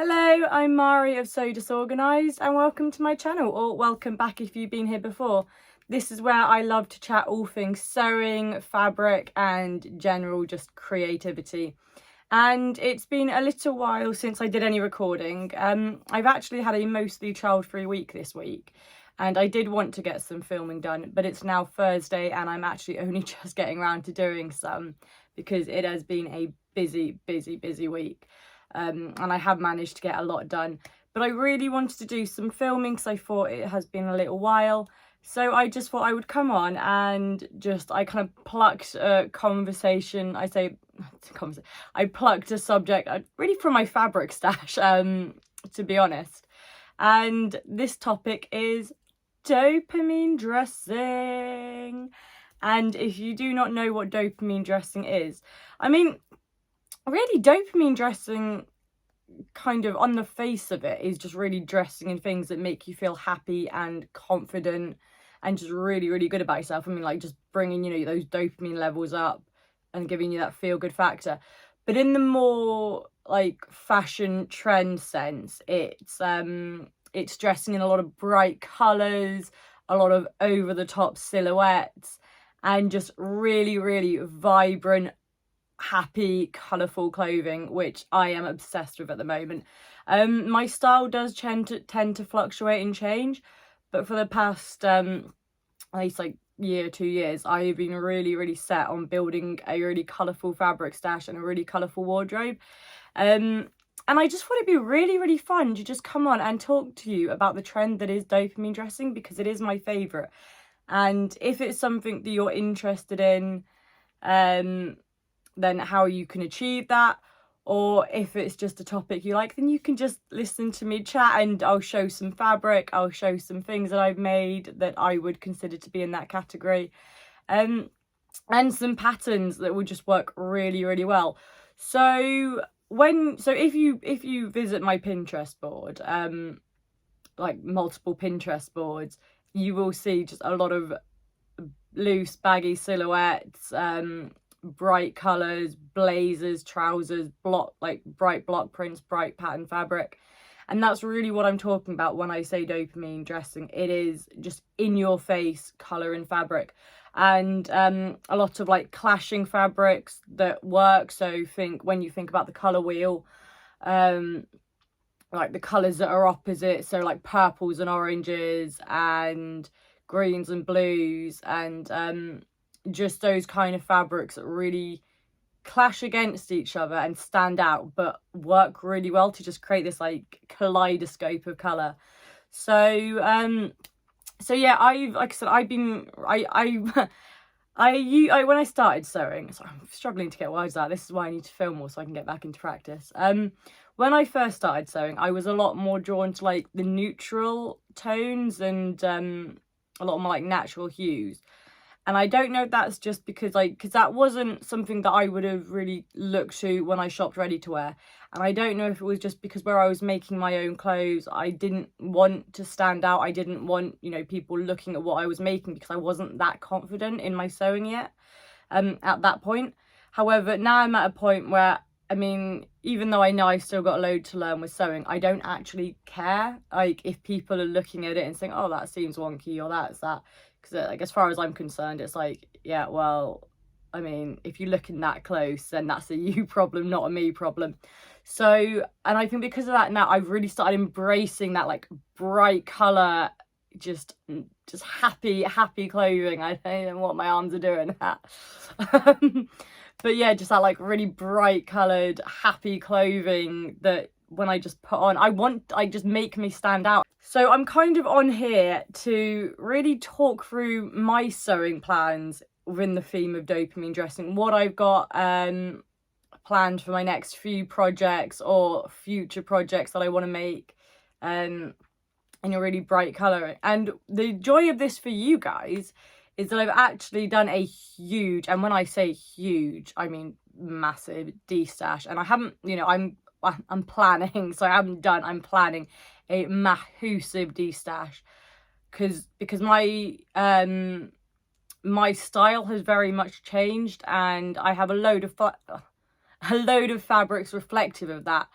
Hello, I'm Mari of So Disorganised and welcome to my channel, or welcome back if you've been here before. This is where I love to chat all things sewing, fabric and general just creativity. And it's been a little while since I did any recording. I've actually had a mostly child-free week this week and I did want to get some filming done, but it's now Thursday and I'm actually only just getting around to doing some because it has been a busy week. And I have managed to get a lot done, but I really wanted to do some filming because I thought it has been a little while. So I just thought I would come on and I kind of plucked a conversation. I plucked a subject really from my fabric stash, to be honest. And this topic is dopamine dressing. And if you do not know what dopamine dressing is, I mean, really, dopamine dressing, kind of on the face of it, is just really dressing in things that make you feel happy and confident and just really good about yourself. I mean, like just bringing, those dopamine levels up and giving you that feel good factor. But in the more like fashion trend sense, it's dressing in a lot of bright colors, a lot of over the top silhouettes, and just really vibrant, happy, colourful clothing, which I am obsessed with at the moment. My style does tend to fluctuate and change, but for the past at least like year, 2 years, I've been really set on building a really colourful fabric stash and a really colourful wardrobe. And I just thought it'd be really fun to just come on and talk to you about the trend that is dopamine dressing, because it is my favourite. And if it's something that you're interested in, then how you can achieve that, or if it's just a topic you like, then you can just listen to me chat and I'll show some fabric, I'll show some things that I've made that I would consider to be in that category, and some patterns that will just work really well. So if you visit my Pinterest board, like multiple Pinterest boards, you will see just a lot of loose baggy silhouettes, bright colors, blazers, trousers, bright block prints, bright pattern fabric. And that's really what I'm talking about when I say dopamine dressing. It is just in your face color and fabric, and a lot of like clashing fabrics that work. So when you think about the color wheel, like the colors that are opposite, so like purples and oranges and greens and blues, and just those kind of fabrics that really clash against each other and stand out, but work really well to just create this like kaleidoscope of color. So yeah, when I started sewing, so I'm struggling to get words out. This is why I need to film more so I can get back into practice. When I first started sewing, I was a lot more drawn to like the neutral tones and a lot more like natural hues. And I don't know if that's just because that wasn't something that I would have really looked to when I shopped ready to wear. And I don't know if it was just because where I was making my own clothes, I didn't want to stand out. I didn't want, people looking at what I was making, because I wasn't that confident in my sewing yet, at that point. However, now I'm at a point where, I mean, even though I know I've still got a load to learn with sewing, I don't actually care, like, if people are looking at it and saying, oh, that seems wonky, or that's that. Because, like, as far as I'm concerned, it's like, yeah, well, I mean, if you're looking that close, then that's a you problem, not a me problem. So, and I think because of that now, I've really started embracing that, like, bright colour, just happy clothing. I don't know what my arms are doing. But yeah, just that like really bright coloured, happy clothing that when I just put on, I just make me stand out. So I'm kind of on here to really talk through my sewing plans within the theme of dopamine dressing, what I've got planned for my next few projects or future projects that I want to make in a really bright colour. And the joy of this for you guys is that I've actually done a huge, and when I say huge, I mean massive de-stash. And I haven't, I'm planning, so I'm planning a massive de-stash because my my style has very much changed, and I have a load of fabrics reflective of that.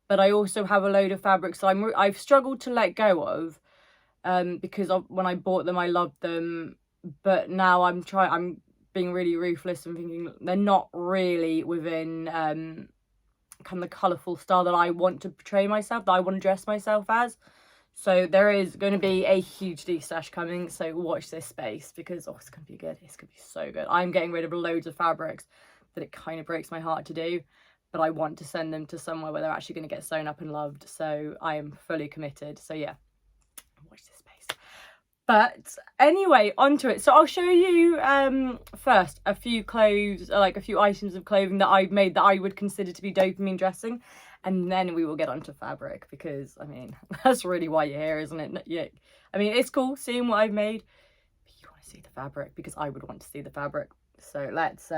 but I also have a load of fabrics I've struggled to let go of, because when I bought them I loved them, but now I'm being really ruthless and thinking they're not really within kind of the colourful style that I want to portray myself, that I want to dress myself as. So there is going to be a huge de-stash coming, so watch this space, because it's going to be good. It's going to be so good. I'm getting rid of loads of fabrics that it kind of breaks my heart to do, but I want to send them to somewhere where they're actually going to get sewn up and loved. So I am fully committed. So yeah, watch this space. But anyway, onto it. So I'll show you first a few clothes, like a few items of clothing that I've made that I would consider to be dopamine dressing. And then we will get onto fabric, because, I mean, that's really why you're here, isn't it? Yeah. I mean, it's cool seeing what I've made, but you want to see the fabric, because I would want to see the fabric. So let's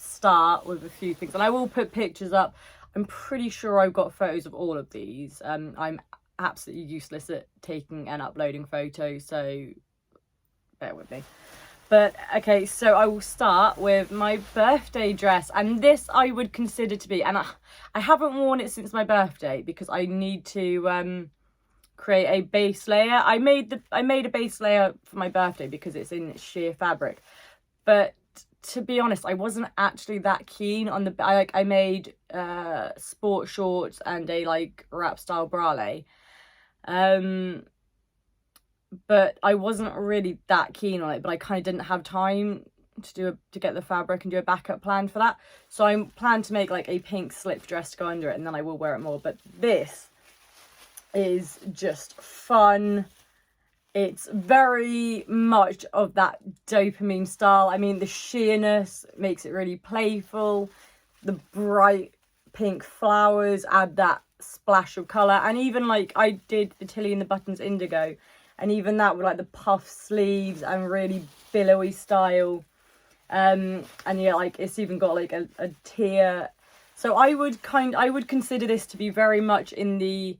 start with a few things. And I will put pictures up. I'm pretty sure I've got photos of all of these. I'm absolutely useless at taking and uploading photos, so bear with me. But okay, so I will start with my birthday dress, and this I would consider to be, and I haven't worn it since my birthday because I need to create a base layer. I made a base layer for my birthday because it's in sheer fabric, but to be honest, I wasn't actually that keen on I made sport shorts and a like wrap style bralette. But I wasn't really that keen on it, but I kind of didn't have time to get the fabric and do a backup plan for that. So I plan to make like a pink slip dress to go under it, and then I will wear it more. But this is just fun. It's very much of that dopamine style. I mean, the sheerness makes it really playful. The bright pink flowers add that splash of colour. And even like I did the Tilly and the Buttons indigo, and even that with like the puff sleeves and really billowy style. And yeah, like it's even got like a tier. So I would consider this to be very much in the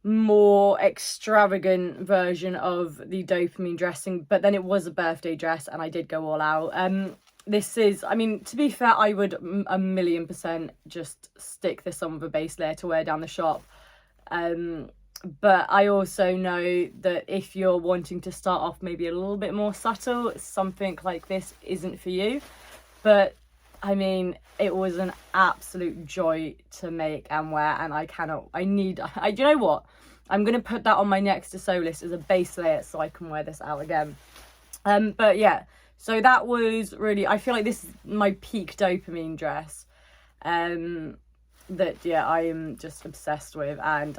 more extravagant version of the dopamine dressing, but then it was a birthday dress and I did go all out. This is, I mean, to be fair, I would 1,000,000% just stick this on with a base layer to wear down the shop. But I also know that if you're wanting to start off maybe a little bit more subtle, something like this isn't for you. But I mean, it was an absolute joy to make and wear, and do you know what? I'm going to put that on my next to sew list as a base layer so I can wear this out again. But yeah, so that was really, I feel like this is my peak dopamine dress. That, yeah, I am just obsessed with, and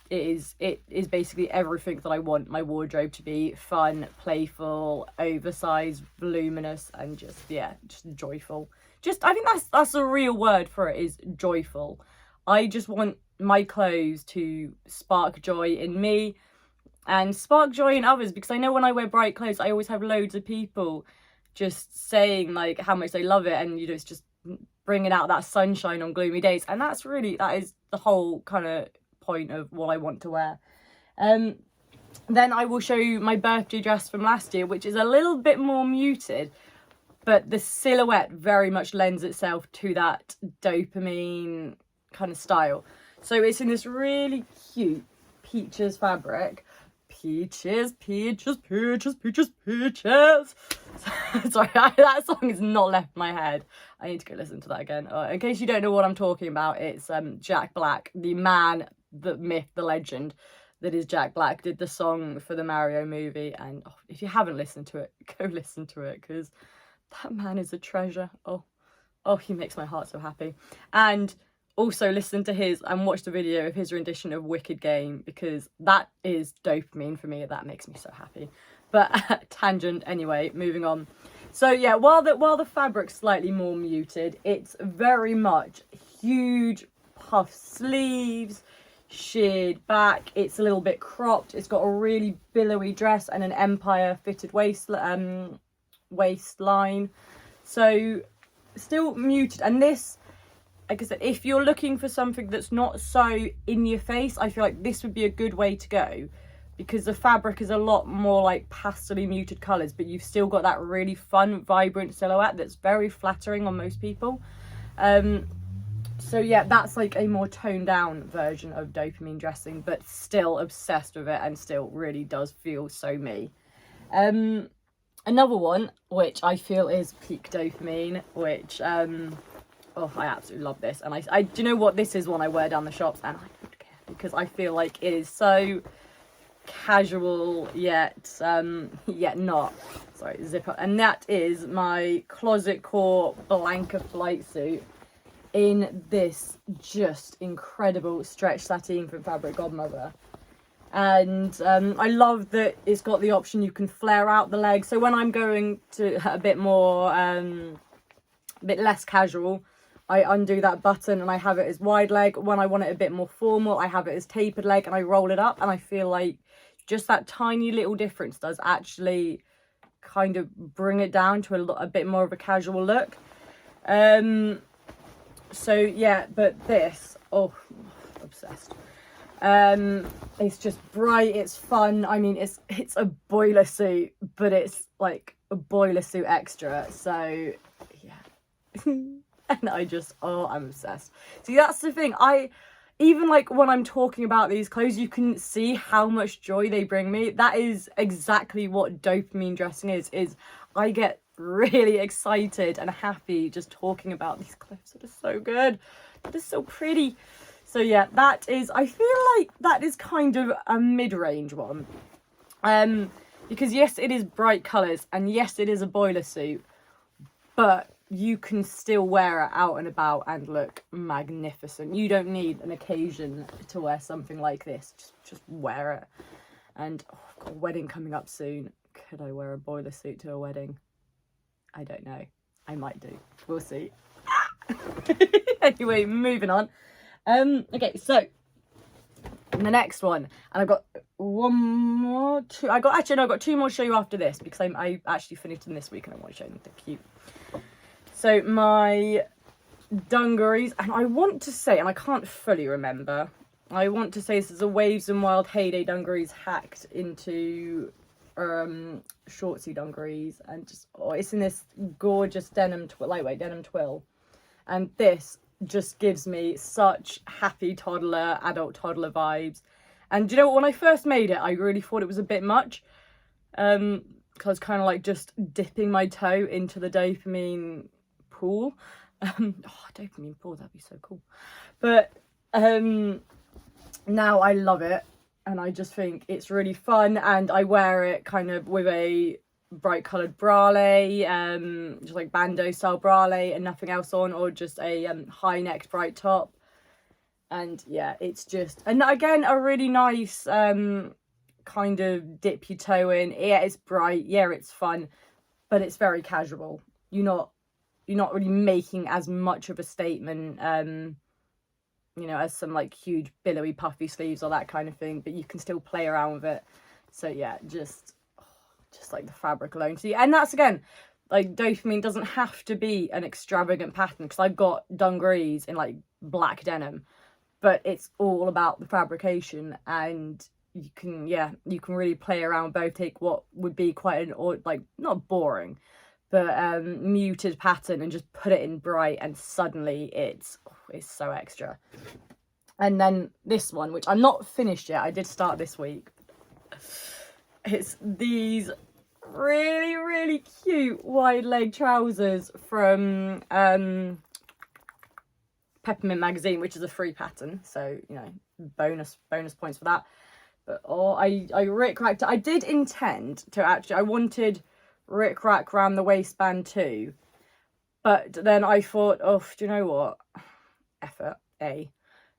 it is basically everything that I want my wardrobe to be: fun, playful, oversized, voluminous, and just joyful. I think that's a real word for it, is joyful. I just want my clothes to spark joy in me and spark joy in others, because I know when I wear bright clothes, I always have loads of people just saying like how much they love it, and it's just bringing out that sunshine on gloomy days. And that is the whole kind of point of what I want to wear. Then I will show you my birthday dress from last year, which is a little bit more muted, but the silhouette very much lends itself to that dopamine kind of style. So it's in this really cute peaches fabric. Peaches. Sorry, that song is not left my head. I need to go listen to that again. In case you don't know what I'm talking about, it's Jack Black, the man, the myth, the legend that is Jack Black, did the song for the Mario movie. And if you haven't listened to it, go listen to it, because that man is a treasure. Oh, he makes my heart so happy. And also listen to his and watch the video of his rendition of Wicked Game, because that is dopamine for me. That makes me so happy. But tangent anyway, moving on. So yeah, while the fabric's slightly more muted, it's very much huge puff sleeves, sheared back. It's a little bit cropped. It's got a really billowy dress and an empire fitted waistline. So still muted. And this, like I said, if you're looking for something that's not so in your face, I feel like this would be a good way to go, because the fabric is a lot more like pastely muted colours, but you've still got that really fun, vibrant silhouette that's very flattering on most people. So yeah, that's like a more toned down version of Dopamine dressing, but still obsessed with it and still really does feel so me. Another one which I feel is peak Dopamine, which oh, I absolutely love this. And I do you know what, this is one I wear down the shops and I don't care, because I feel like it is so casual yet yet not. Sorry, zip up. And that is my Closet Core Blanca flight suit in this just incredible stretch sateen from Fabric Godmother. And I love that it's got the option you can flare out the legs. So when I'm going to a bit more a bit less casual, I undo that button and I have it as wide leg. When I want it a bit more formal, I have it as tapered leg and I roll it up, and I feel like just that tiny little difference does actually kind of bring it down to a bit more of a casual look. So yeah, but this, oh, obsessed. It's just bright, it's fun. I mean, it's a boiler suit, but it's like a boiler suit extra. So yeah. And I'm obsessed. See, that's the thing. Even like when I'm talking about these clothes, you can see how much joy they bring me. That is exactly what Dopamine dressing is I get really excited and happy just talking about these clothes that are so good, that is so pretty. So yeah, I feel like that is kind of a mid-range one. Because yes, it is bright colours, and yes, it is a boiler suit, but you can still wear it out and about and look magnificent. You don't need an occasion to wear something like this. Just wear it. And oh, I've got a wedding coming up soon. Could I wear a boiler suit to a wedding? I don't know. I might do. We'll see. Anyway, moving on. Okay, so the next one, and I've got I got two more to show you after this, because I actually finished them this week and I want to show them. They're cute. So my dungarees, and I want to say, and I can't fully remember, I want to say this is a Waves and Wild Heyday dungarees hacked into shortsy dungarees, and just it's in this gorgeous lightweight denim twill, and this just gives me such happy adult toddler vibes. And do you know what, when I first made it, I really thought it was a bit much, because I was kind of like just dipping my toe into the Dopamine pool. Dopamine pool, that'd be so cool. But now I love it, and I just think it's really fun, and I wear it kind of with a bright coloured bralette, just like bandeau style bralette and nothing else on, or just a high necked bright top. And yeah, it's just, and again, a really nice kind of dip your toe in. Yeah, it's bright, yeah, it's fun, but it's very casual. You're not really making as much of a statement, you know, as some like huge billowy puffy sleeves or that kind of thing, but you can still play around with it. So yeah, just like the fabric alone. See, and that's again, like, Dopamine doesn't have to be an extravagant pattern, because I've got dungarees in like black denim, but it's all about the fabrication, and you can really play around both, take what would be quite an, like, not boring, but muted pattern, and just put it in bright, and suddenly it's so extra. And then this one, which I'm not finished yet, I did start this week. It's these really, really cute wide leg trousers from Peppermint magazine, which is a free pattern, so you know, bonus points for that. But I rick-racked it. I did intend to I wanted rick-rack around the waistband too, but then I thought, oh, do you know what, effort, A,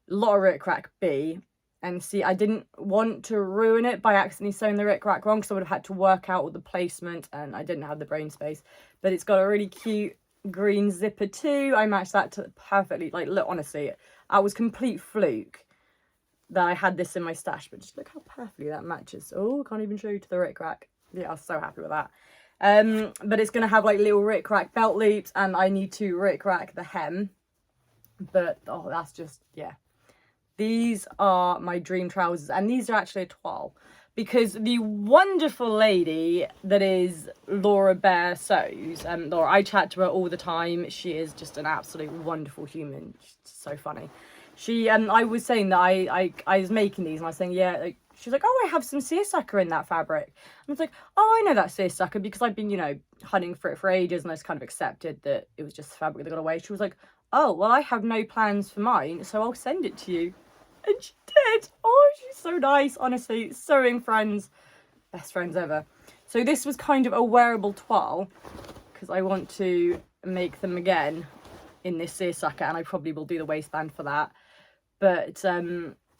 lot of rick-rack, B, and C, I didn't want to ruin it by accidentally sewing the rick-rack wrong, because I would have had to work out all the placement, and I didn't have the brain space. But it's got a really cute green zipper too. I matched that to perfectly. Like, look, honestly, I was complete fluke that I had this in my stash, but just look how perfectly that matches. Oh, I can't even show you to the rick-rack. Yeah, I was so happy with that. But it's going to have like little rick-rack belt loops, and I need to rick-rack the hem. But oh, that's just, yeah. These are my dream trousers, and these are actually a toile, because the wonderful lady that is Laura Bear Sews, Laura, I chat to her all the time. She is just an absolute wonderful human. She's so funny. She, I was saying that I was making these, and I was saying, yeah, like, she's like, oh, I have some seersucker in that fabric. And I was like, oh, I know that seersucker because I've been, you know, hunting for it for ages, and I just kind of accepted that it was just fabric that got away. She was like, oh, well, I have no plans for mine, so I'll send it to you. And she did. Oh, she's so nice, honestly. Sewing friends, best friends ever. So this was kind of a wearable toile because I want to make them again in this seersucker, and I probably will do the waistband for that. But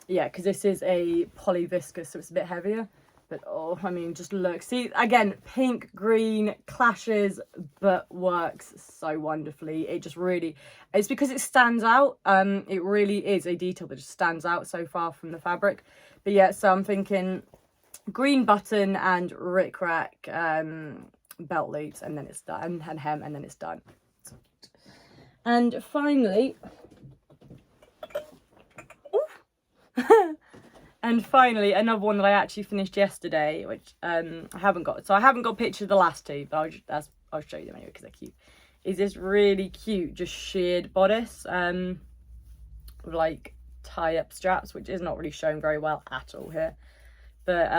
yeah, because this is a poly viscose, so it's a bit heavier. But oh, I mean, just look. See, again, pink, green clashes, but works so wonderfully. It just really, it's because it stands out. It really is a detail that just stands out so far from the fabric. But yeah, so I'm thinking green button and rickrack belt loops, and then it's done, and hem, and then it's done. And finally, and finally, another one that I actually finished yesterday, which I haven't got. So I haven't got a picture of the last two, but I'll show you them anyway because they're cute. Is this really cute, just sheared bodice with like tie-up straps, which is not really showing very well at all here. But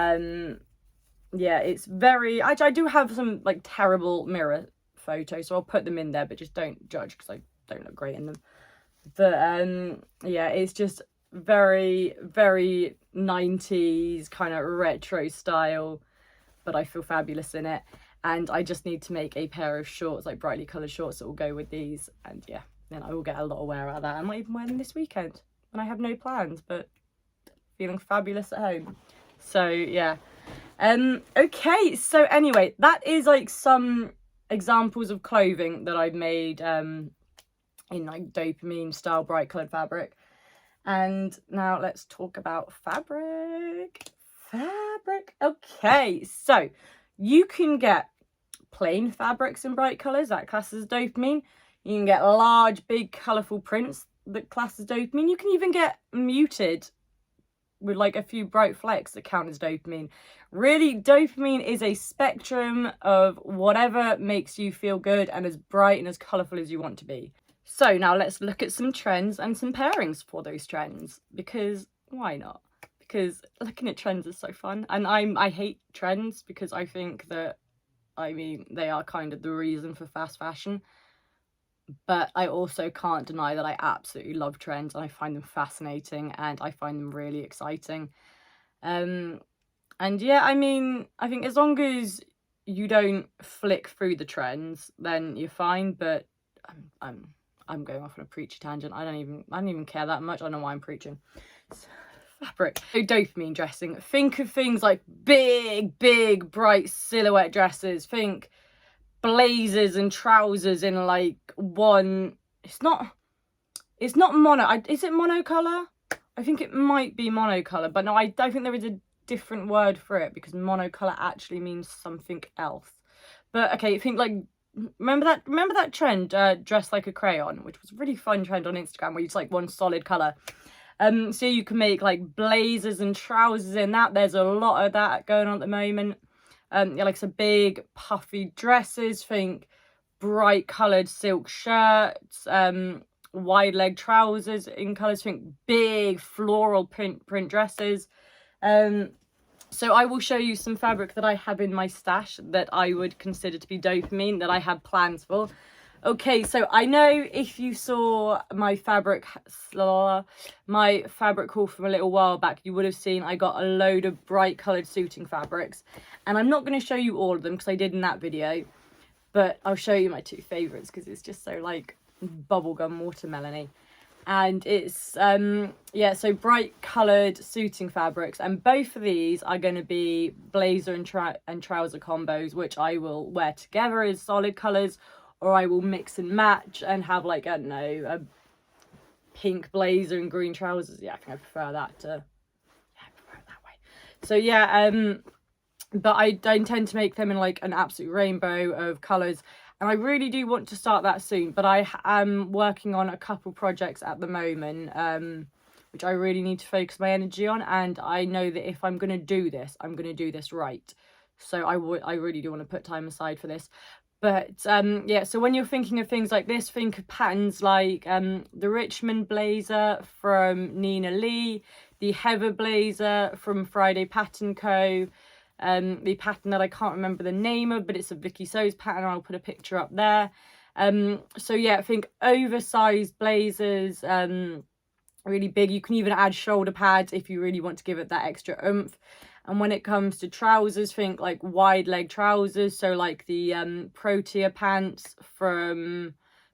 yeah, it's very. I do have some like terrible mirror photos, so I'll put them in there, but just don't judge because I don't look great in them. But yeah, it's just very 90s kind of retro style, but I feel fabulous in it. And I just need to make a pair of shorts, like brightly coloured shorts that will go with these, and yeah, then I will get a lot of wear out of that. I might even wear them this weekend when I have no plans, but feeling fabulous at home. So yeah, okay, so anyway, that is like some examples of clothing that I've made in like Dopamine style bright coloured fabric. And now let's talk about fabric. Okay, so you can get plain fabrics in bright colours, that classes as Dopamine. You can get large, big, colourful prints that class as Dopamine. You can even get muted with like a few bright flecks that count as Dopamine. Really, Dopamine is a spectrum of whatever makes you feel good and as bright and as colourful as you want to be. So now let's look at some trends and some pairings for those trends, because why not? Because looking at trends is so fun, and I hate trends because I think that, I mean, they are kind of the reason for fast fashion, but I also can't deny that I absolutely love trends and I find them fascinating and I find them really exciting. And yeah, I mean, I think as long as you don't flick through the trends, then you're fine. But I'm going off on a preachy tangent. I don't even care that much. I don't know why I'm preaching. Fabric. So Dopamine dressing. Think of things like big, bright silhouette dresses. Think blazers and trousers in like one. It's not mono. Is it monocolour? I think it might be monocolour, but no, I don't think there is a different word for it because monocolour actually means something else. But okay, think like. Remember that trend, dress like a crayon, which was a really fun trend on Instagram where you just like one solid colour. So you can make like blazers and trousers in that. There's a lot of that going on at the moment. Yeah, like some big puffy dresses, think bright coloured silk shirts, wide leg trousers in colours, think big floral print dresses. So I will show you some fabric that I have in my stash that I would consider to be Dopamine, that I have plans for. Okay, so I know if you saw my fabric haul from a little while back, you would have seen I got a load of bright coloured suiting fabrics. And I'm not going to show you all of them because I did in that video, but I'll show you my two favourites because it's just so like bubblegum watermelony. And it's yeah, so bright coloured suiting fabrics, and both of these are going to be blazer and trouser combos, which I will wear together as solid colours, or I will mix and match and have like, I don't know, a pink blazer and green trousers. Yeah, I think I prefer that to, yeah, I prefer it that way. So yeah, but I intend to make them in like an absolute rainbow of colours. And I really do want to start that soon, but I am working on a couple projects at the moment, which I really need to focus my energy on. And I know that if I'm going to do this, I'm going to do this right. So I really do want to put time aside for this. But yeah, so when you're thinking of things like this, think of patterns like the Richmond blazer from Nina Lee, the Heather blazer from Friday Pattern Co., the pattern that I can't remember the name of, but it's a Vicky So's pattern. I'll put a picture up there. So yeah, think oversized blazers, really big. You can even add shoulder pads if you really want to give it that extra oomph. And when it comes to trousers, think like wide leg trousers. So like the Protea pants from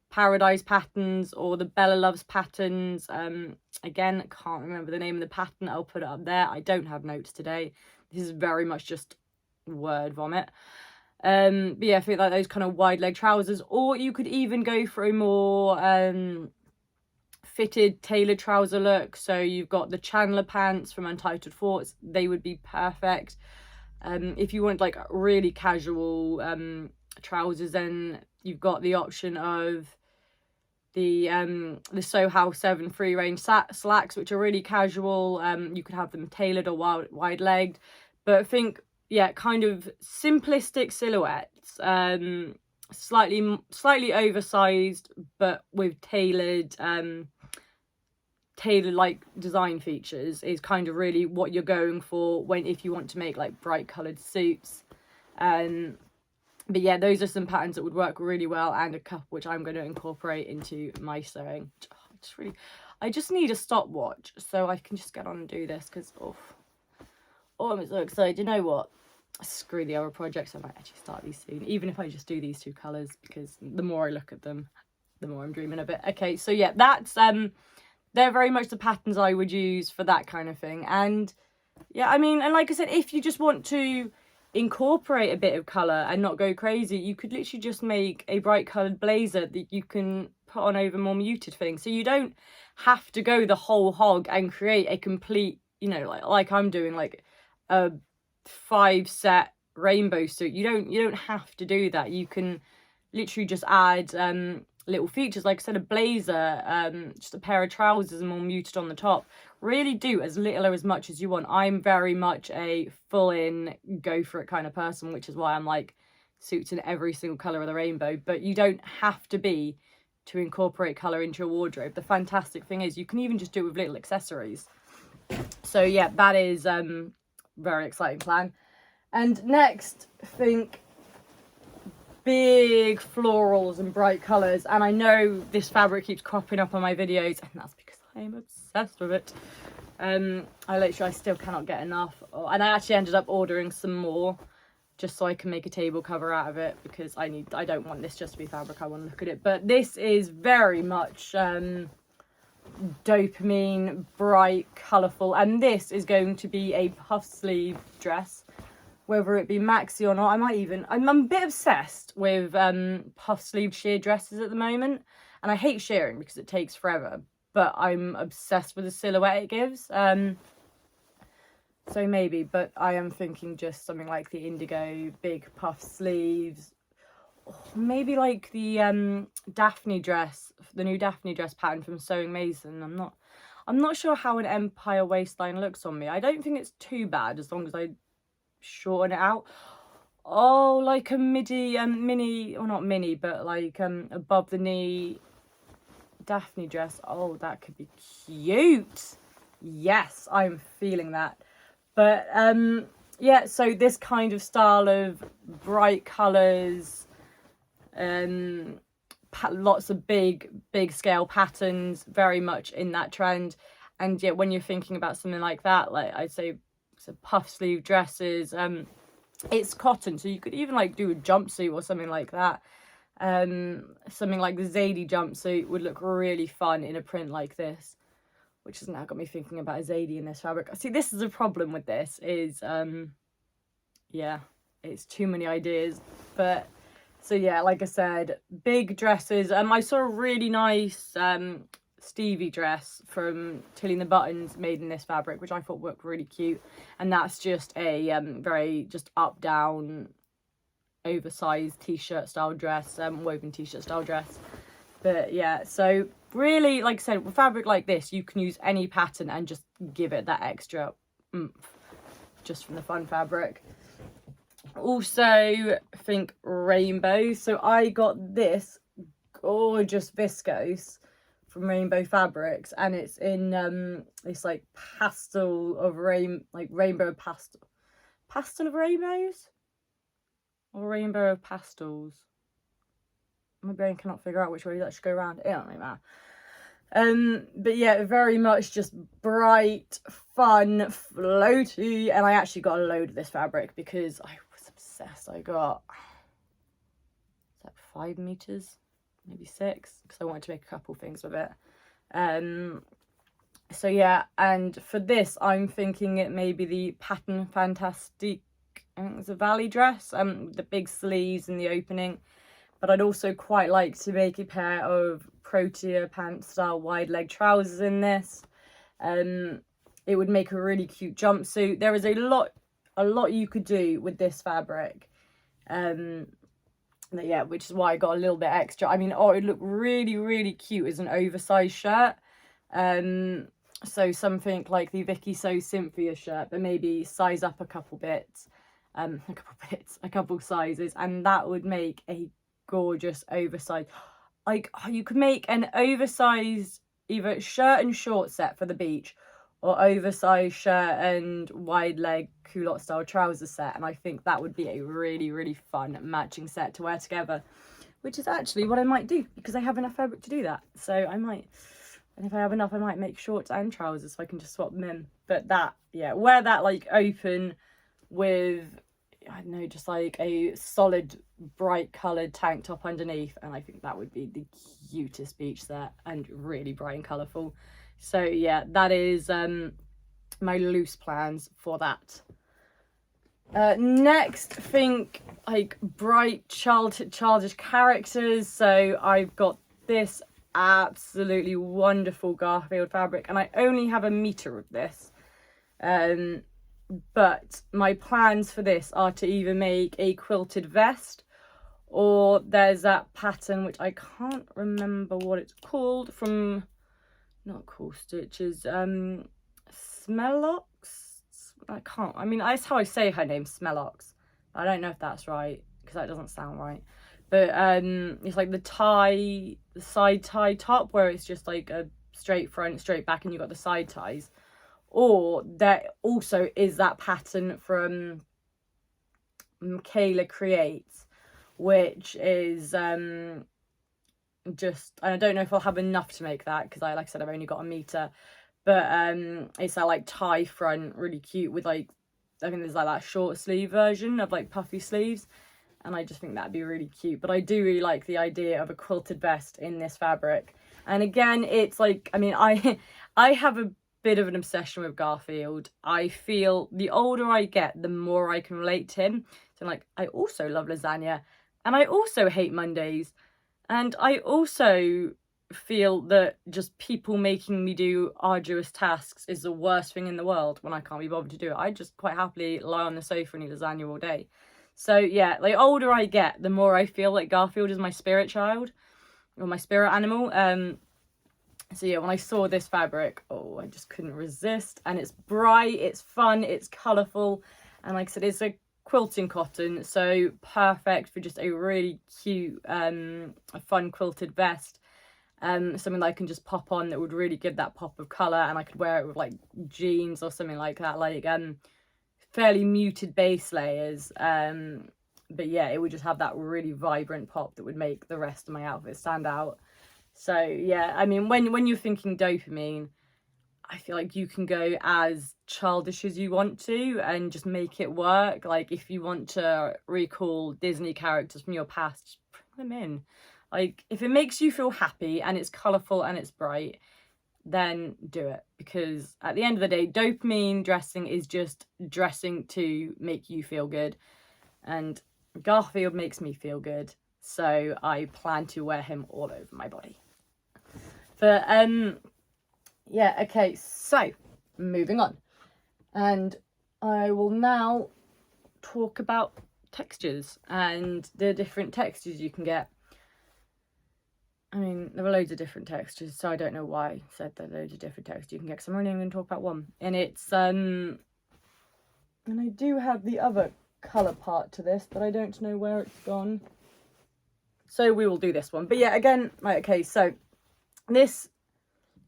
Paradise Patterns or the Bella Loves Patterns. Again, I can't remember the name of the pattern. I'll put it up there. I don't have notes today. This is very much just word vomit. But yeah, I think like those kind of wide leg trousers. Or you could even go for a more fitted tailored trouser look. So you've got the Chandler pants from Untitled Thoughts. They would be perfect. If you want like really casual trousers, then you've got the option of the Soho 7 free range slacks, which are really casual. You could have them tailored or wide legged, but I think, yeah, kind of simplistic silhouettes, slightly oversized, but with tailored like design features is kind of really what you're going for if you want to make like bright colored suits. But yeah, those are some patterns that would work really well, and a couple which I'm going to incorporate into my sewing. I just need a stopwatch so I can just get on and do this, because I'm so excited. You know what, screw the other projects, I might actually start these soon, even if I just do these 2 colours, because the more I look at them, the more I'm dreaming of it. Okay, so yeah, that's they're very much the patterns I would use for that kind of thing. And yeah, I mean, and like I said, if you just want to incorporate a bit of colour and not go crazy, you could literally just make a bright coloured blazer that you can put on over more muted things. So you don't have to go the whole hog and create a complete, you know, like I'm doing, like a 5-set rainbow suit. You don't have to do that. You can literally just add little features, like I said, a blazer, just a pair of trousers and more muted on the top. Really do as little or as much as you want. I'm very much a full-in, go for it kind of person, which is why I'm like suits in every single colour of the rainbow. But you don't have to be to incorporate colour into your wardrobe. The fantastic thing is you can even just do it with little accessories. So yeah, that is very exciting plan. And next, think big florals and bright colours. And I know this fabric keeps cropping up on my videos, and that's because I'm obsessed with it. I still cannot get enough. And I actually ended up ordering some more just so I can make a table cover out of it, because I don't want this just to be fabric, I want to look at it. But this is very much Dopamine, bright, colourful, and this is going to be a puff sleeve dress, whether it be maxi or not. I'm a bit obsessed with puff sleeve sheer dresses at the moment, and I hate shearing because it takes forever, but I'm obsessed with the silhouette it gives. So maybe, but I am thinking just something like the indigo big puff sleeves, or maybe like the Daphne dress, the new Daphne dress pattern from Sewing Mason. I'm not sure how an empire waistline looks on me. I don't think it's too bad as long as I shorten it out. Oh, like a mini, or not mini, but like above the knee Daphne dress. Oh, that could be cute. Yes, I'm feeling that. But yeah, so this kind of style of bright colours, lots of big scale patterns, very much in that trend. And yet when you're thinking about something like that, like I'd say so puff sleeve dresses, it's cotton, so you could even like do a jumpsuit or something like that. Something like the Zadie jumpsuit would look really fun in a print like this, which has now got me thinking about a Zadie in this fabric. See, this is a problem with this, is yeah, it's too many ideas. But so yeah, like I said, big dresses. I saw a really nice Stevie dress from Tilly and the Buttons made in this fabric, which I thought looked really cute, and that's just a very just up down oversized t-shirt style dress, woven t-shirt style dress. But yeah, so really, like I said, with fabric like this, you can use any pattern and just give it that extra oomph just from the fun fabric. Also, think rainbow. So I got this gorgeous viscose from Rainbow Fabrics, and it's in this like pastel of rainbow pastel of rainbows, or rainbow of pastels. My brain cannot figure out which way that should go around. It don't really matter. But yeah, very much just bright, fun, floaty, and I actually got a load of this fabric because I was obsessed. I got, is that 5 meters? Maybe 6, because I wanted to make a couple things with it. So yeah, and for this I'm thinking it may be the Pattern Fantastique, I think it's a valley dress, the big sleeves and the opening. But I'd also quite like to make a pair of Protea pant style wide leg trousers in this. It would make a really cute jumpsuit. There is a lot you could do with this fabric. Yeah, which is why I got a little bit extra. I mean, it would look really, really cute as an oversized shirt. So something like the Vicky So Cynthia shirt, but maybe size up a couple bits, a couple sizes, and that would make a gorgeous oversized. Like, you could make an oversized either shirt and short set for the beach, or oversized shirt and wide leg culotte style trouser set, and I think that would be a really, really fun matching set to wear together, which is actually what I might do, because I have enough fabric to do that. So I might, and if I have enough, I might make shorts and trousers so I can just swap them in. But that, yeah, wear that like open with, I don't know, just like a solid bright coloured tank top underneath, and I think that would be the cutest beach set, and really bright and colourful. So yeah, that is my loose plans for that. Next, think like bright childish characters. So I've got this absolutely wonderful Garfield fabric, and I only have 1 meter of this. But my plans for this are to either make a quilted vest, or there's that pattern which I can't remember what it's called, from not Cool Stitches, Smellox. I mean, that's how I say her name, Smellox. I don't know if that's right, because that doesn't sound right. But it's like the side tie top, where it's just like a straight front, straight back, and you've got the side ties. Or there also is that pattern from Michaela Creates, which is just, I don't know if I'll have enough to make that, because like I said, I've only got 1 meter. But it's that like tie front, really cute, with like, I think there's like that short sleeve version of like puffy sleeves, and I just think that'd be really cute. But I do really like the idea of a quilted vest in this fabric. And again, it's like, I mean, I have a bit of an obsession with Garfield. I feel the older I get, the more I can relate to him. So like, I also love lasagna, and I also hate Mondays, and I also feel that just people making me do arduous tasks is the worst thing in the world when I can't be bothered to do it. I just quite happily lie on the sofa and eat lasagna all day. So yeah, the older I get, the more I feel like Garfield is my spirit child, or my spirit animal. So yeah, when I saw this fabric, oh, I just couldn't resist. And it's bright, it's fun, it's colourful, and like I said, it's a quilting cotton, so perfect for just a really cute, a fun quilted vest. Something that I can just pop on that would really give that pop of colour, and I could wear it with like jeans or something like that, like fairly muted base layers. But yeah, it would just have that really vibrant pop that would make the rest of my outfit stand out. So yeah, I mean, when you're thinking dopamine, I feel like you can go as childish as you want to and just make it work. Like, if you want to recall Disney characters from your past, just bring them in. Like, if it makes you feel happy and it's colourful and it's bright, then do it. Because at the end of the day, dopamine dressing is just dressing to make you feel good. And Garfield makes me feel good, so I plan to wear him all over my body. But yeah, okay, so moving on, and I will now talk about textures and the different textures you can get. I mean, there are loads of different textures, so I don't know why I said there are loads of different textures you can get, because I'm only going to talk about one. And it's, and I do have the other colour part to this, but I don't know where it's gone. So we will do this one. But yeah, again, right, okay, so this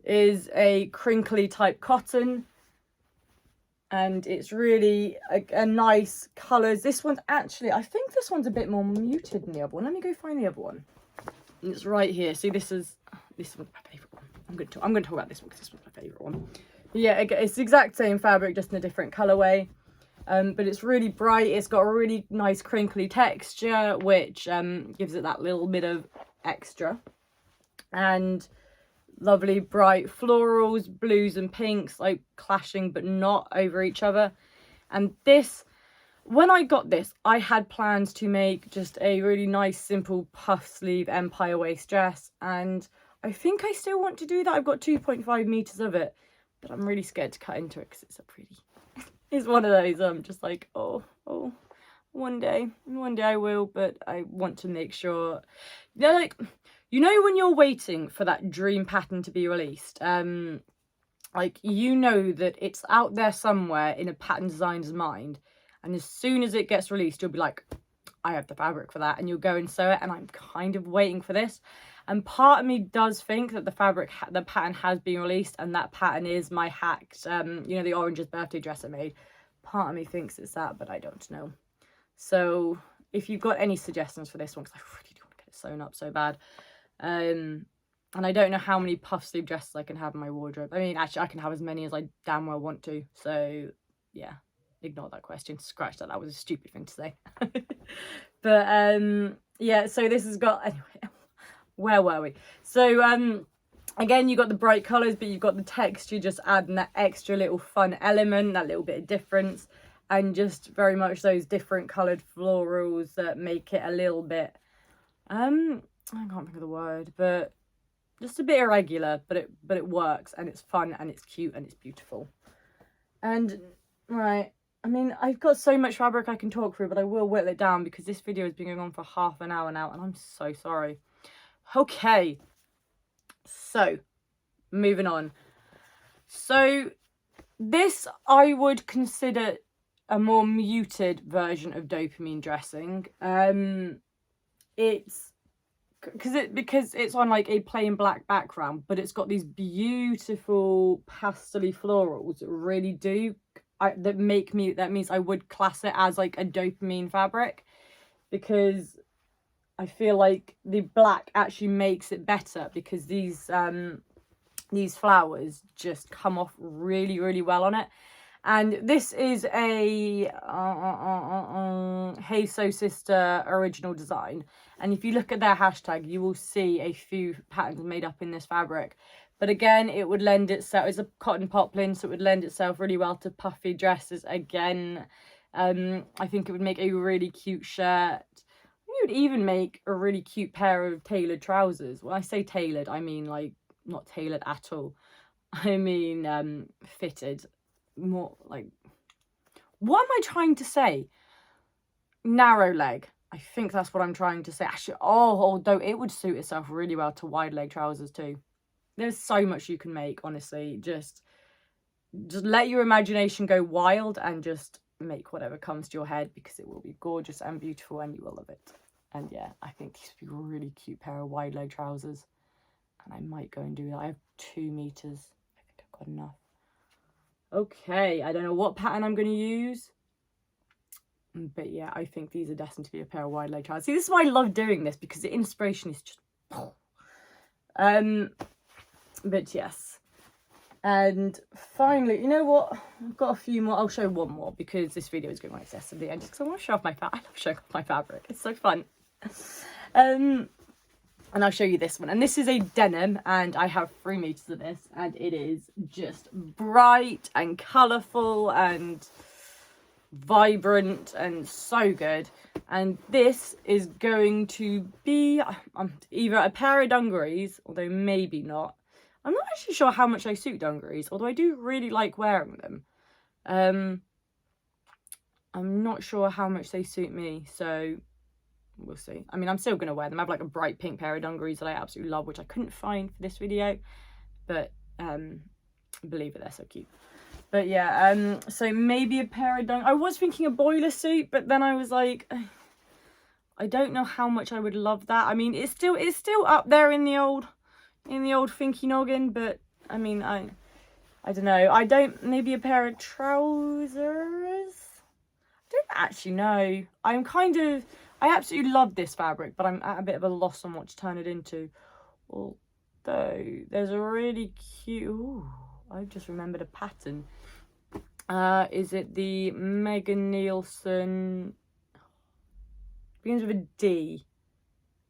is a crinkly type cotton. And it's really a nice colours. This one's actually, I think this one's a bit more muted than the other one. Let me go find the other one. It's right here. See, this one's my favourite one. I'm going to talk about this one because this one's my favourite one. But yeah, it's the exact same fabric, just in a different colourway. But it's really bright. It's got a really nice crinkly texture, which gives it that little bit of extra. And lovely bright florals, blues and pinks, like clashing but not over each other. And this, when I got this, I had plans to make just a really nice simple puff sleeve empire waist dress, and I think I still want to do that. I've got 2.5 meters of it, but I'm really scared to cut into it because it's a pretty it's one of those I'm just like, oh, one day I will, but I want to make sure, like, you know, when you're waiting for that dream pattern to be released, like, you know that it's out there somewhere in a pattern designer's mind, and as soon as it gets released, you'll be like, I have the fabric for that, and you'll go and sew it. And I'm kind of waiting for this, and part of me does think that the pattern has been released, and that pattern is my hacked, you know, the oranges birthday dress I made. Part of me thinks it's that, but I don't know. So if you've got any suggestions for this one, because I really do want to get it sewn up so bad. And I don't know how many puff sleeve dresses I can have in my wardrobe. I mean, actually, I can have as many as I damn well want to. So yeah, ignore that question. Scratch that. That was a stupid thing to say. But yeah, so this has got, anyway, where were we? So again, you got the bright colours, but you've got the texture just adding that extra little fun element, that little bit of difference, and just very much those different coloured florals that make it a little bit I can't think of the word, but just a bit irregular, but it works, and it's fun, and it's cute, and it's beautiful. And right, I mean, I've got so much fabric I can talk through, but I will whittle it down because this video has been going on for half an hour now, and I'm so sorry. Okay, so moving on. So this I would consider a more muted version of dopamine dressing. It's because it's on like a plain black background, but it's got these beautiful pastel-y florals that really do that means I would class it as like a dopamine fabric, because I feel like the black actually makes it better, because these flowers just come off really, really well on it. And this is a Hey Sew Sister original design. And if you look at their hashtag, you will see a few patterns made up in this fabric. But again, it would lend itself, it's a cotton poplin, so it would lend itself really well to puffy dresses again. I think it would make a really cute shirt. It would even make a really cute pair of tailored trousers. When I say tailored, I mean like not tailored at all. I mean fitted. More like, what am I trying to say? Narrow leg. I think that's what I'm trying to say. Actually, although it would suit itself really well to wide leg trousers too. There's so much you can make, honestly. Just let your imagination go wild and just make whatever comes to your head, because it will be gorgeous and beautiful and you will love it. And yeah, I think these would be a really cute pair of wide leg trousers. And I might go and do that. I have 2 meters. I think I've got enough. Okay, I don't know what pattern I'm going to use, but yeah, I think these are destined to be a pair of wide leg trousers. See, this is why I love doing this, because the inspiration is just but yes. And finally, you know what, I've got a few more. I'll show one more because this video is going on excessively, and just because I want to show off my I love showing off my fabric, it's so fun. And I'll show you this one. And this is a denim, and I have 3 meters of this, and it is just bright and colourful and vibrant and so good. And this is going to be either a pair of dungarees, although maybe not. I'm not actually sure how much I suit dungarees, although I do really like wearing them. I'm not sure how much they suit me, so we'll see. I mean, I'm still going to wear them. I have like a bright pink pair of dungarees that I absolutely love, which I couldn't find for this video, but believe it, they're so cute. But yeah, so maybe a pair of I was thinking a boiler suit, but then I was like, I don't know how much I would love that. I mean, it's still up there in the old thinky noggin, but I mean, I don't know. Maybe a pair of trousers. I don't actually know. I absolutely love this fabric, but I'm at a bit of a loss on what to turn it into. Although there's a really cute. Ooh, I just remembered a pattern. Is it the Megan Nielsen? Begins with a D.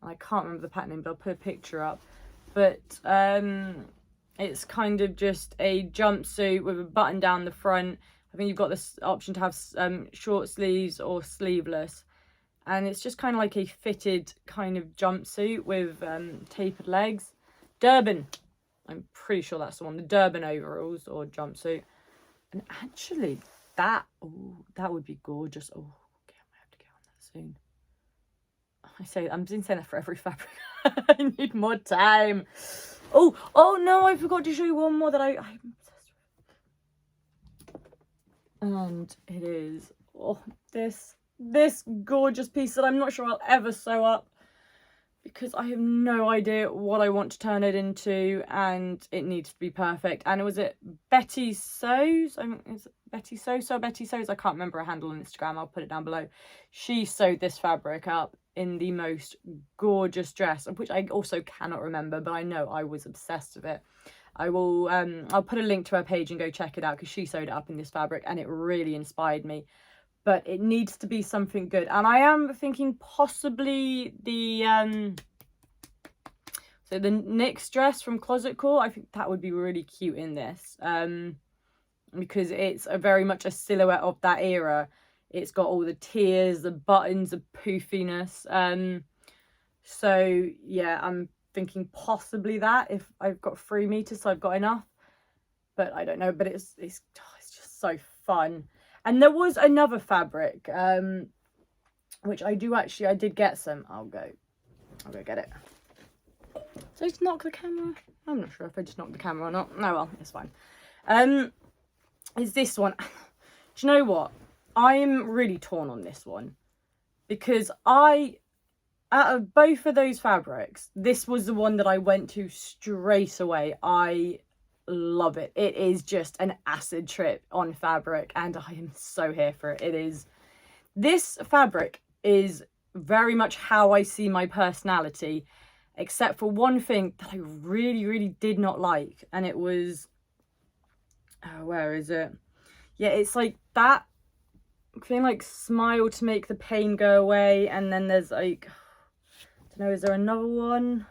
I can't remember the pattern name, but I'll put a picture up. But it's kind of just a jumpsuit with a button down the front. I think you've got this option to have short sleeves or sleeveless. And it's just kind of like a fitted kind of jumpsuit with tapered legs. Durban. I'm pretty sure that's the one. The Durban overalls or jumpsuit. And actually, that would be gorgeous. Oh, okay, I might have to get on that soon. I'm saying that for every fabric. I need more time. Oh no, I forgot to show you one more that I'm obsessed with. And it is this gorgeous piece that I'm not sure I'll ever sew up, because I have no idea what I want to turn it into, and it needs to be perfect. And was it Betty Sews? I mean, is it Betty Sews? So Betty Sews, I can't remember her handle on Instagram. I'll put it down below. She sewed this fabric up in the most gorgeous dress, which I also cannot remember, but I know I was obsessed with it. I will, I'll put a link to her page and go check it out, because she sewed it up in this fabric and it really inspired me. But it needs to be something good. And I am thinking possibly the so the NYX dress from Closet Core. I think that would be really cute in this. Because it's very much a silhouette of that era. It's got all the tears, the buttons, the poofiness. So yeah, I'm thinking possibly that, if I've got 3 meters, so I've got enough. But I don't know. But it's just so fun. And there was another fabric, which I did get some. I'll go get it. So I just knock the camera. I'm not sure if I just knocked the camera or not. No, well, it's fine. Is this one. Do you know what? I'm really torn on this one, because out of both of those fabrics, this was the one that I went to straight away. I love it. It is just an acid trip on fabric, and I am so here for it. This fabric is very much how I see my personality, except for one thing that I really did not like, and it was, where is it? Yeah, it's like that thing, like smile to make the pain go away, and then there's like, I don't know, is there another one?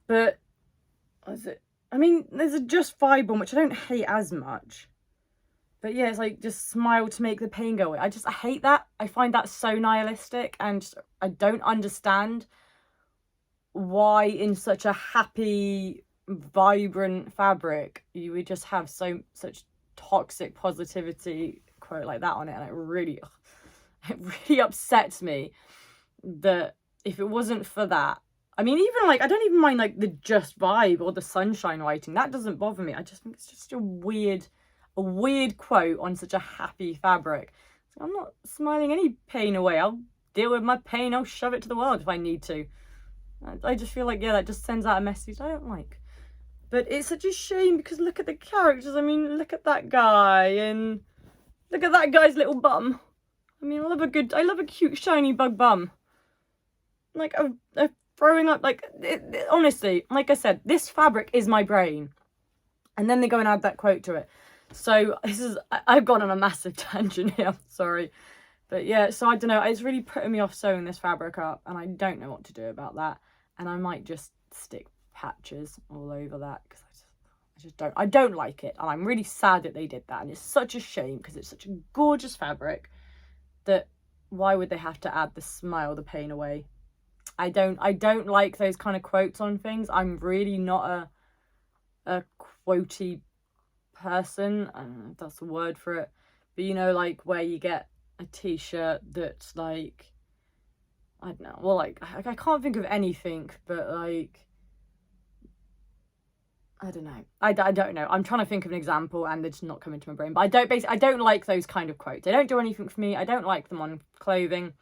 But what is it? I mean, there's a Just Vibe one, which I don't hate as much. But yeah, it's like, just smile to make the pain go away. I hate that. I find that so nihilistic, and I don't understand why in such a happy, vibrant fabric you would just have such toxic positivity quote like that on it. And it really upsets me that if it wasn't for that, I mean, even like, I don't even mind like the Just Vibe or the sunshine writing. That doesn't bother me. I just think it's just a weird quote on such a happy fabric. So I'm not smiling any pain away. I'll deal with my pain. I'll shove it to the world if I need to. I just feel like, yeah, that just sends out a message I don't like. But it's such a shame, because look at the characters. I mean, look at that guy, and look at that guy's little bum. I mean, I love a cute shiny bug bum. Like a throwing up, like, honestly, like I said, this fabric is my brain. And then they go and add that quote to it. So I've gone on a massive tangent here, I'm sorry. But yeah, so I don't know, it's really putting me off sewing this fabric up, and I don't know what to do about that. And I might just stick patches all over that, because I don't like it. And I'm really sad that they did that. And it's such a shame, because it's such a gorgeous fabric that why would they have to add the smile, the pain away? I don't like those kind of quotes on things. I'm really not a quotey person. I don't know if that's the word for it. But you know, like where you get a t-shirt that's like, I don't know. Well, like, I can't think of anything, but like, I don't know. I don't know. I'm trying to think of an example and it's not coming to my brain. But I don't like those kind of quotes. They don't do anything for me. I don't like them on clothing.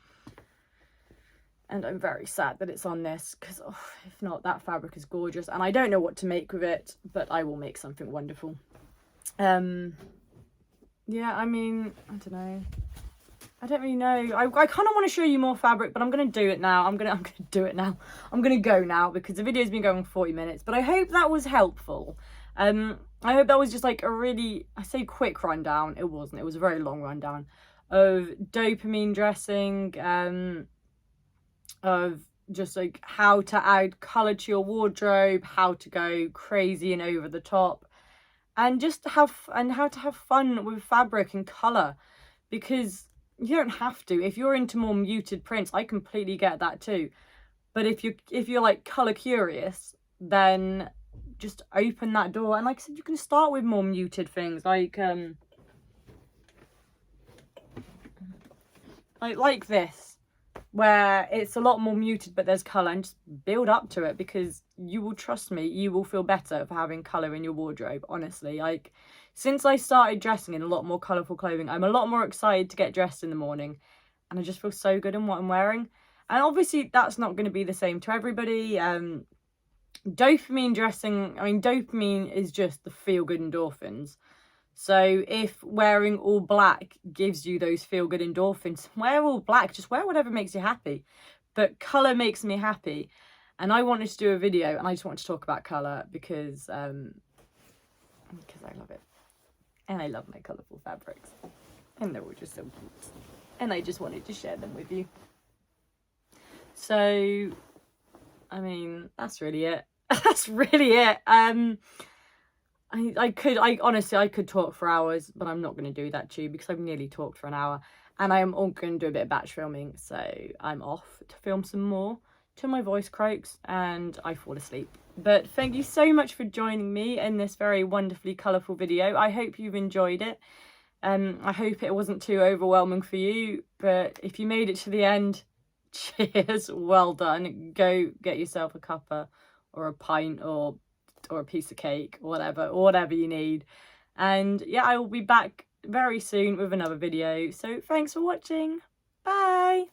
And I'm very sad that it's on this because if not, that fabric is gorgeous. And I don't know what to make with it, but I will make something wonderful. Yeah, I mean, I don't know. I don't really know. I kind of want to show you more fabric, but I'm going to do it now. I'm going to do it now. I'm going to go now because the video's been going for 40 minutes. But I hope that was helpful. I hope that was just like a really, I say quick rundown. It wasn't. It was a very long rundown of dopamine dressing, of just like how to add colour to your wardrobe, how to go crazy and over the top, and just how to have fun with fabric and colour, because you don't have to. If you're into more muted prints, I completely get that too. But if you're like colour curious, then just open that door. And like I said, you can start with more muted things like this, where it's a lot more muted but there's colour, and just build up to it, because you will, trust me, you will feel better for having colour in your wardrobe. Honestly, like, since I started dressing in a lot more colourful clothing, I'm a lot more excited to get dressed in the morning, and I just feel so good in what I'm wearing. And obviously that's not going to be the same to everybody. Dopamine dressing, I mean, dopamine is just the feel-good endorphins. So if wearing all black gives you those feel-good endorphins, wear all black. Just wear whatever makes you happy. But colour makes me happy. And I wanted to do a video, and I just want to talk about colour because I love it. And I love my colourful fabrics. And they're all just so cute. And I just wanted to share them with you. So, I mean, that's really it. That's really it. Honestly, I could talk for hours, but I'm not going to do that to you because I've nearly talked for an hour, and I am all going to do a bit of batch filming, so I'm off to film some more till my voice croaks and I fall asleep. But thank you so much for joining me in this very wonderfully colourful video. I hope you've enjoyed it. I hope it wasn't too overwhelming for you, but if you made it to the end, cheers, well done. Go get yourself a cuppa or a pint or a piece of cake, whatever you need. And yeah, I will be back very soon with another video. So thanks for watching. Bye.